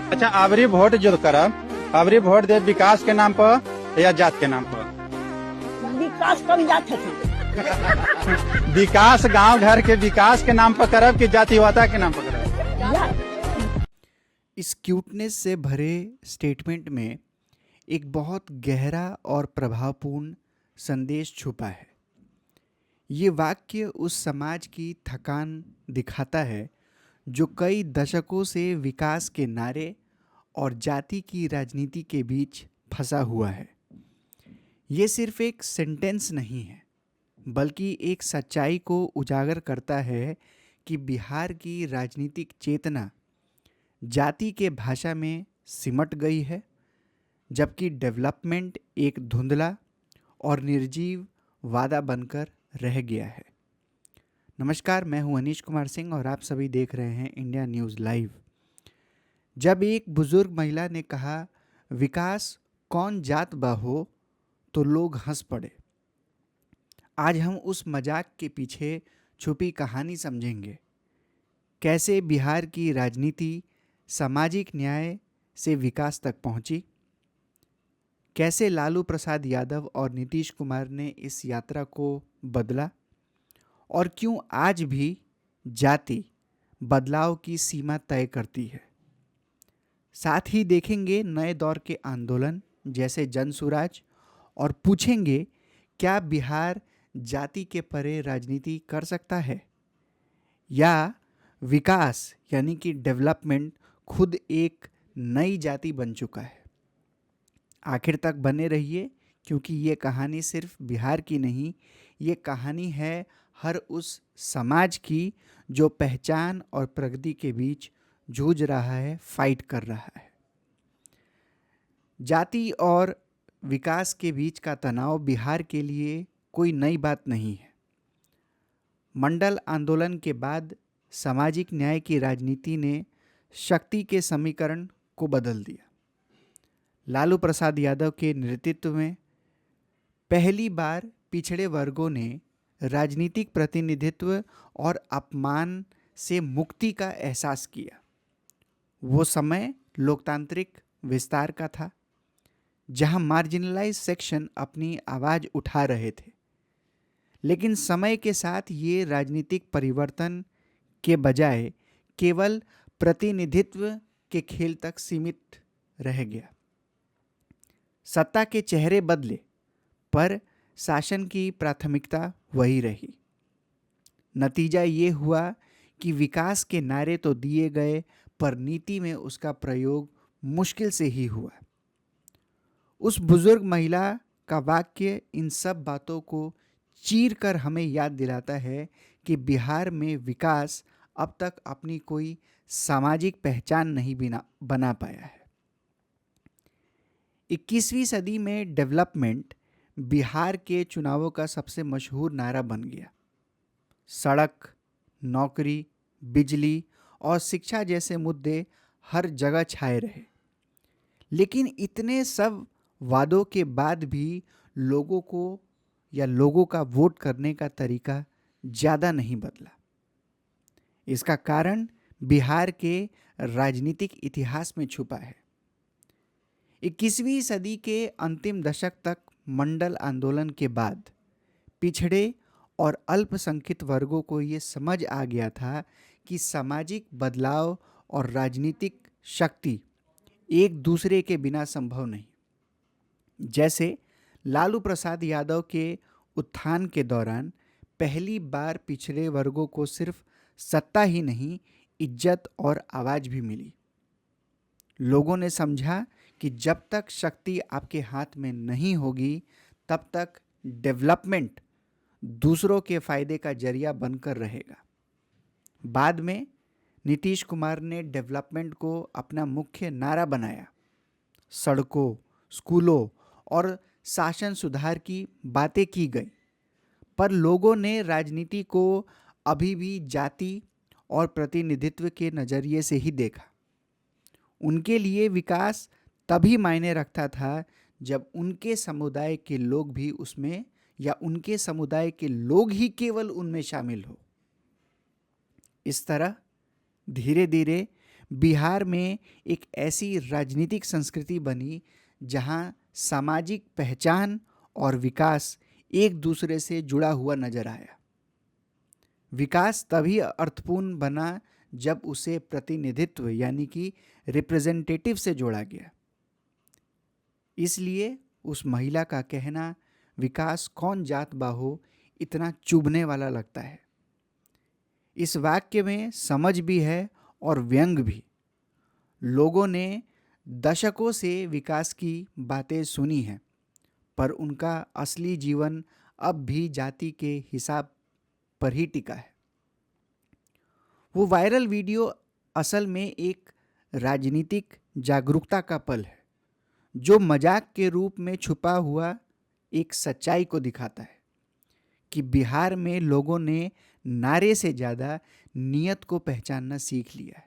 अच्छा, आवरी वोट जो करब, आवरी वोट दे विकास के नाम पर या जात के नाम पर? विकास कम जात है। विकास गांव घर के विकास के नाम पर करब कि जातिवादा के नाम पर करब? इस क्यूटनेस से भरे स्टेटमेंट में एक बहुत गहरा और प्रभावपूर्ण संदेश छुपा है। ये वाक्य उस समाज की थकान दिखाता है जो कई दशकों से विकास के नारे और जाति की राजनीति के बीच फंसा हुआ है। ये सिर्फ एक सेंटेंस नहीं है, बल्कि एक सच्चाई को उजागर करता है कि बिहार की राजनीतिक चेतना जाति के भाषा में सिमट गई है, जबकि डेवलपमेंट एक धुंधला और निर्जीव वादा बनकर रह गया है। नमस्कार, मैं हूं अनीश कुमार सिंह और आप सभी देख रहे हैं इंडिया न्यूज़ लाइव। जब एक बुजुर्ग महिला ने कहा विकास कौन जात बा हो, तो लोग हंस पड़े। आज हम उस मजाक के पीछे छुपी कहानी समझेंगे। कैसे बिहार की राजनीति सामाजिक न्याय से विकास तक पहुंची, कैसे लालू प्रसाद यादव और नीतीश कुमार ने इस यात्रा को बदला, और क्यों आज भी जाति बदलाव की सीमा तय करती है। साथ ही देखेंगे नए दौर के आंदोलन जैसे जनसुराज और पूछेंगे क्या बिहार जाति के परे राजनीति कर सकता है या विकास यानी कि डेवलपमेंट खुद एक नई जाति बन चुका है। आखिर तक बने रहिए, क्योंकि ये कहानी सिर्फ बिहार की नहीं, ये कहानी है हर उस समाज की जो पहचान और प्रगति के बीच जूझ रहा है, फाइट कर रहा है। जाति और विकास के बीच का तनाव बिहार के लिए कोई नई बात नहीं है। मंडल आंदोलन के बाद सामाजिक न्याय की राजनीति ने शक्ति के समीकरण को बदल दिया। लालू प्रसाद यादव के नेतृत्व में पहली बार पिछड़े वर्गों ने राजनीतिक प्रतिनिधित्व और अपमान से मुक्ति का एहसास किया। वो समय लोकतांत्रिक विस्तार का था, जहां मार्जिनलाइज सेक्शन अपनी आवाज उठा रहे थे। लेकिन समय के साथ ये राजनीतिक परिवर्तन के बजाय केवल प्रतिनिधित्व के खेल तक सीमित रह गया। सत्ता के चेहरे बदले, पर शासन की प्राथमिकता वही रही। नतीजा ये हुआ कि विकास के नारे तो दिए गए, पर नीति में उसका प्रयोग मुश्किल से ही हुआ। उस बुजुर्ग महिला का वाक्य इन सब बातों को चीर कर हमें याद दिलाता है कि बिहार में विकास अब तक अपनी कोई सामाजिक पहचान नहीं बना पाया है। 21वीं सदी में डेवलपमेंट बिहार के चुनावों का सबसे मशहूर नारा बन गया। सड़क, नौकरी, बिजली और शिक्षा जैसे मुद्दे हर जगह छाए रहे। लेकिन इतने सब वादों के बाद भी लोगों का वोट करने का तरीका ज़्यादा नहीं बदला। इसका कारण बिहार के राजनीतिक इतिहास में छुपा है। 21वीं सदी के अंतिम दशक तक मंडल आंदोलन के बाद पिछड़े और अल्पसंख्यक वर्गों को ये समझ आ गया था कि सामाजिक बदलाव और राजनीतिक शक्ति एक दूसरे के बिना संभव नहीं। जैसे लालू प्रसाद यादव के उत्थान के दौरान पहली बार पिछड़े वर्गों को सिर्फ सत्ता ही नहीं, इज्जत और आवाज भी मिली। लोगों ने समझा कि जब तक शक्ति आपके हाथ में नहीं होगी, तब तक डेवलपमेंट दूसरों के फायदे का जरिया बनकर रहेगा। बाद में नीतीश कुमार ने डेवलपमेंट को अपना मुख्य नारा बनाया। सड़कों, स्कूलों और शासन सुधार की बातें की गई, पर लोगों ने राजनीति को अभी भी जाति और प्रतिनिधित्व के नज़रिए से ही देखा। उनके लिए विकास तभी मायने रखता था जब उनके समुदाय के लोग भी उसमें, या उनके समुदाय के लोग ही केवल उनमें शामिल हो। इस तरह धीरे धीरे बिहार में एक ऐसी राजनीतिक संस्कृति बनी जहां सामाजिक पहचान और विकास एक दूसरे से जुड़ा हुआ नजर आया। विकास तभी अर्थपूर्ण बना जब उसे प्रतिनिधित्व यानी कि रिप्रेजेंटेटिव से जोड़ा गया। इसलिए उस महिला का कहना विकास कौन जात बा हो इतना चुभने वाला लगता है। इस वाक्य में समझ भी है और व्यंग भी। लोगों ने दशकों से विकास की बातें सुनी हैं, पर उनका असली जीवन अब भी जाति के हिसाब पर ही टिका है। वो वायरल वीडियो असल में एक राजनीतिक जागरूकता का पल है, जो मजाक के रूप में छुपा हुआ एक सच्चाई को दिखाता है कि बिहार में लोगों ने नारे से ज्यादा नियत को पहचानना सीख लिया है।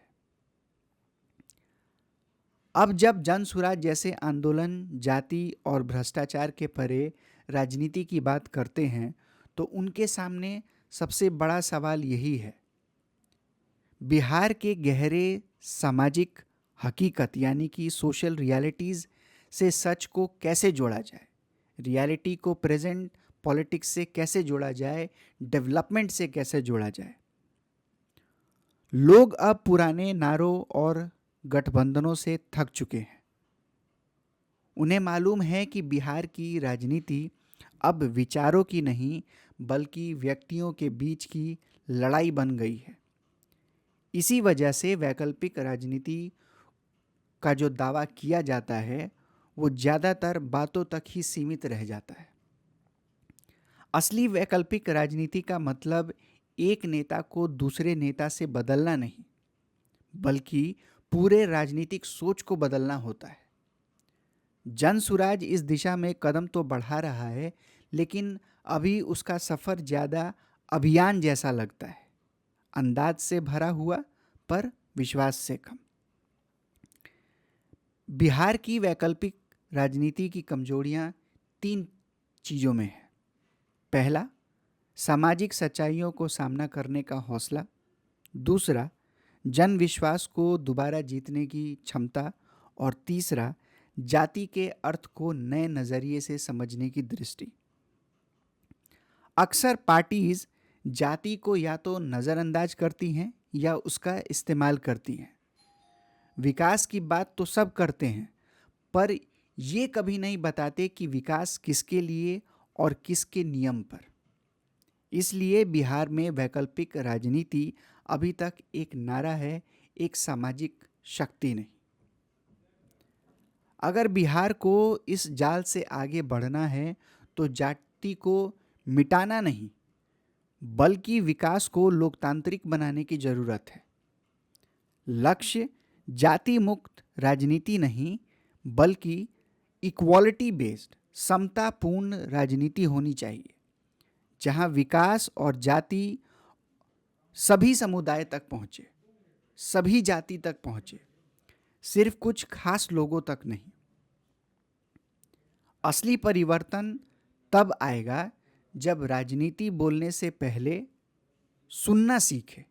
अब जब जन सुराज जैसे आंदोलन जाति और भ्रष्टाचार के परे राजनीति की बात करते हैं तो उनके सामने सबसे बड़ा सवाल यही है, बिहार के गहरे सामाजिक हकीकत यानी कि सोशल रियलिटीज़ से सच को कैसे जोड़ा जाए, रियलिटी को प्रेजेंट पॉलिटिक्स से कैसे जोड़ा जाए, डेवलपमेंट से कैसे जोड़ा जाए। लोग अब पुराने नारों और गठबंधनों से थक चुके हैं। उन्हें मालूम है कि बिहार की राजनीति अब विचारों की नहीं बल्कि व्यक्तियों के बीच की लड़ाई बन गई है। इसी वजह से वैकल्पिक राजनीति का जो दावा किया जाता है वो ज़्यादातर बातों तक ही सीमित रह जाता है। असली वैकल्पिक राजनीति का मतलब एक नेता को दूसरे नेता से बदलना नहीं, बल्कि पूरे राजनीतिक सोच को बदलना होता है। जन सुराज इस दिशा में कदम तो बढ़ा रहा है, लेकिन अभी उसका सफ़र ज़्यादा अभियान जैसा लगता है, अंदाज से भरा हुआ पर विश्वास से कम। बिहार की वैकल्पिक राजनीति की कमजोरियां 3 चीज़ों में है। पहला, सामाजिक सच्चाइयों को सामना करने का हौसला। दूसरा, जन विश्वास को दोबारा जीतने की क्षमता। और तीसरा, जाति के अर्थ को नए नज़रिए से समझने की दृष्टि। अक्सर पार्टीज जाति को या तो नज़रअंदाज करती हैं या उसका इस्तेमाल करती हैं। विकास की बात तो सब करते हैं, पर ये कभी नहीं बताते कि विकास किसके लिए और किसके नियम पर। इसलिए बिहार में वैकल्पिक राजनीति अभी तक एक नारा है, एक सामाजिक शक्ति नहीं। अगर बिहार को इस जाल से आगे बढ़ना है तो जाति को मिटाना नहीं, बल्कि विकास को लोकतांत्रिक बनाने की जरूरत है। लक्ष्य जाति मुक्त राजनीति नहीं, बल्कि इक्वालिटी बेस्ड समतापूर्ण राजनीति होनी चाहिए, जहां विकास और जाति सभी समुदाय तक पहुंचे, सभी जाति तक पहुंचे, सिर्फ कुछ खास लोगों तक नहीं। असली परिवर्तन तब आएगा जब राजनीति बोलने से पहले सुनना सीखे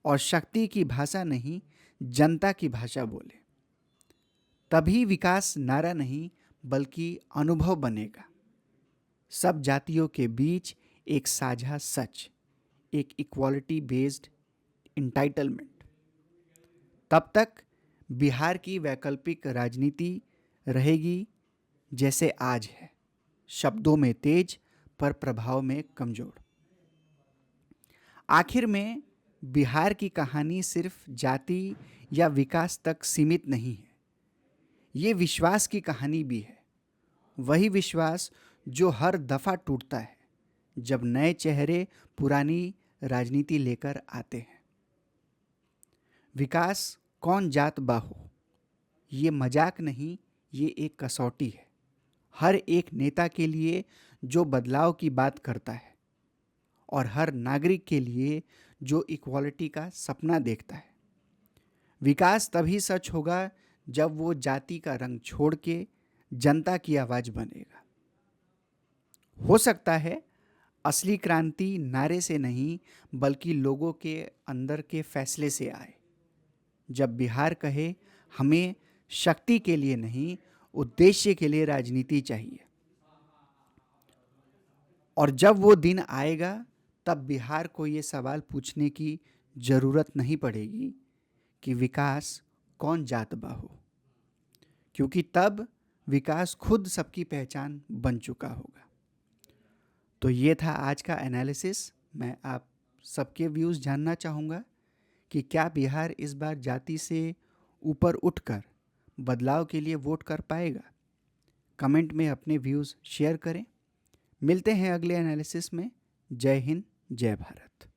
और शक्ति की भाषा नहीं जनता की भाषा बोले। तभी विकास नारा नहीं बल्कि अनुभव बनेगा। सब जातियों के बीच एक साझा सच, एक इक्वालिटी बेस्ड इंटाइटलमेंट। तब तक बिहार की वैकल्पिक राजनीति रहेगी जैसे आज है, शब्दों में तेज पर प्रभाव में कमजोर। आखिर में बिहार की कहानी सिर्फ जाति या विकास तक सीमित नहीं है, ये विश्वास की कहानी भी है। वही विश्वास जो हर दफा टूटता है जब नए चेहरे पुरानी राजनीति लेकर आते हैं। विकास कौन जात बा हो, ये मजाक नहीं, ये एक कसौटी है। हर एक नेता के लिए जो बदलाव की बात करता है और हर नागरिक के लिए जो इक्वालिटी का सपना देखता है। विकास तभी सच होगा जब वो जाति का रंग छोड़ के जनता की आवाज बनेगा। हो सकता है असली क्रांति नारे से नहीं बल्कि लोगों के अंदर के फैसले से आए, जब बिहार कहे हमें शक्ति के लिए नहीं, उद्देश्य के लिए राजनीति चाहिए। और जब वो दिन आएगा तब बिहार को ये सवाल पूछने की ज़रूरत नहीं पड़ेगी कि विकास कौन जातबा हो, क्योंकि तब विकास खुद सबकी पहचान बन चुका होगा। तो ये था आज का एनालिसिस। मैं आप सबके व्यूज़ जानना चाहूँगा कि क्या बिहार इस बार जाति से ऊपर उठकर बदलाव के लिए वोट कर पाएगा। कमेंट में अपने व्यूज़ शेयर करें। मिलते हैं अगले एनालिसिस में। जय हिंद, जय भारत।